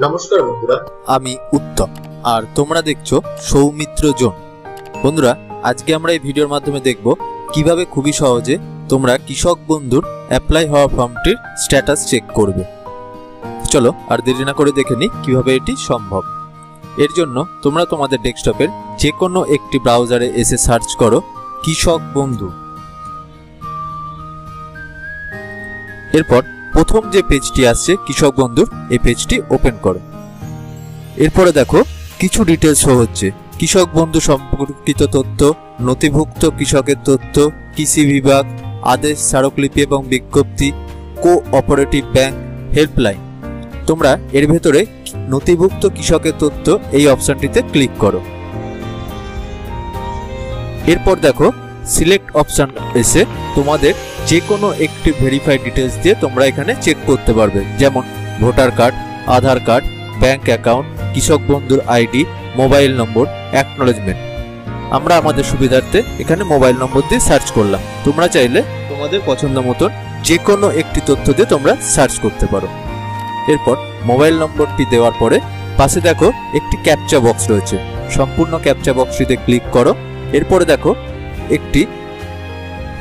নমস্কার বন্ধুরা, আমি উত্তম আর তোমরা দেখছো সৌমিত্র জোন। বন্ধুরা, আজকে আমরা এই ভিডিওর মাধ্যমে দেখব কিভাবে খুবই সহজে তোমরা কৃষক বন্ধুর অ্যাপ্লাই হওয়া ফর্মটির স্ট্যাটাস চেক করবে। চলো আর দেরি না করে দেখে নিই কিভাবে এটি সম্ভব। এর জন্য তোমরা তোমাদের ডেস্কটপের যে কোনো একটি ব্রাউজারে এসে সার্চ করো কৃষক বন্ধু। এরপর প্রথম যে পেজটি আসছে কৃষক বন্ধুর, এই পেজটি ওপেন করো। এরপরে দেখো কিছু ডিটেলস শো হচ্ছে, কৃষক বন্ধু সম্পর্কিত তথ্য, নথিভুক্ত কৃষকের তথ্য, কৃষি বিভাগ, আদেশ, স্মারকলিপি এবং বিজ্ঞপ্তি, কোঅপারেটিভ ব্যাংক, হেল্পলাইন। তোমরা এর ভেতরে নথিভুক্ত কৃষকের তথ্য এই অপশনটিতে ক্লিক করো। এরপর দেখো সিলেক্ট অপশন এসে তোমাদের যে কোনো একটি ভেরিফাইড ডিটেলস দিয়ে তোমরা এখানে চেক করতে পারবে, যেমন ভোটার কার্ড, আধার কার্ড, ব্যাংক অ্যাকাউন্ট, কৃষক বন্ধুর আইডি, মোবাইল নম্বর, অ্যাকনোলেজমেন্ট। আমরা আমাদের সুবিধার্থে এখানে মোবাইল নম্বর দিয়ে সার্চ করলাম। তোমরা চাইলে তোমাদের পছন্দ মতন যে কোনো একটি তথ্য দিয়ে তোমরা সার্চ করতে পারো। এরপর মোবাইল নম্বরটি দেওয়ার পরে পাশে দেখো একটি ক্যাপচা বক্স রয়েছে, সম্পূর্ণ ক্যাপচা বক্সটিতে ক্লিক করো। এরপরে দেখো একটি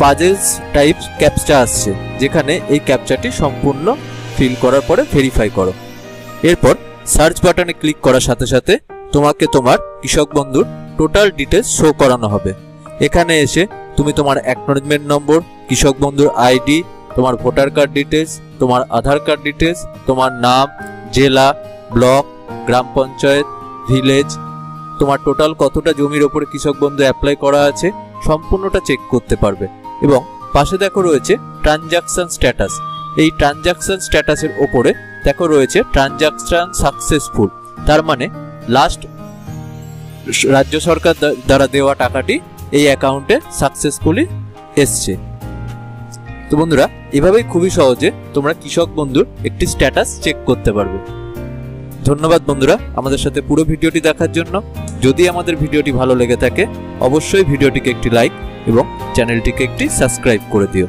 পাজেলস টাইপ ক্যাপচা আসছে, যেখানে এই ক্যাপচাটি সম্পূর্ণ ফিল করার পরে ভেরিফাই করো। এরপর সার্চ বাটনে ক্লিক করার সাথে সাথে তোমাকে তোমার কৃষক বন্ধুর টোটাল ডিটেলস শো করানো হবে। এখানে এসে তুমি তোমার অ্যাকনোলেজমেন্ট নম্বর, কৃষক বন্ধুর আইডি, তোমার ভোটার কার্ড ডিটেলস, তোমার আধার কার্ড ডিটেলস, তোমার নাম, জেলা, ব্লক, গ্রাম পঞ্চায়েত, ভিলেজ, তোমার টোটাল কতটা জমির ওপরে কৃষক বন্ধু অ্যাপ্লাই করা আছে সম্পূর্ণটা চেক করতে পারবে। এবং পাশে দেখো রয়েছে ট্রানজাকশন স্ট্যাটাস। এই ট্রানজাকশন স্ট্যাটাসের ওপরে দেখো রয়েছে ট্রানজাকশন সাকসেসফুল, তার মানে লাস্ট রাজ্য সরকার দ্বারা দেওয়া টাকাটি এই অ্যাকাউন্টে সাকসেসফুলি এসছে। তো বন্ধুরা, এভাবেই খুবই সহজে তোমরা কৃষক বন্ধুর একটি স্ট্যাটাস চেক করতে পারবে। ধন্যবাদ বন্ধুরা আমাদের সাথে পুরো ভিডিওটি দেখার জন্য। যদি আমাদের ভিডিওটি ভালো লেগে থাকে অবশ্যই ভিডিওটিকে একটি লাইক এবং চ্যানেলটিকে একটি সাবস্ক্রাইব করে দিও।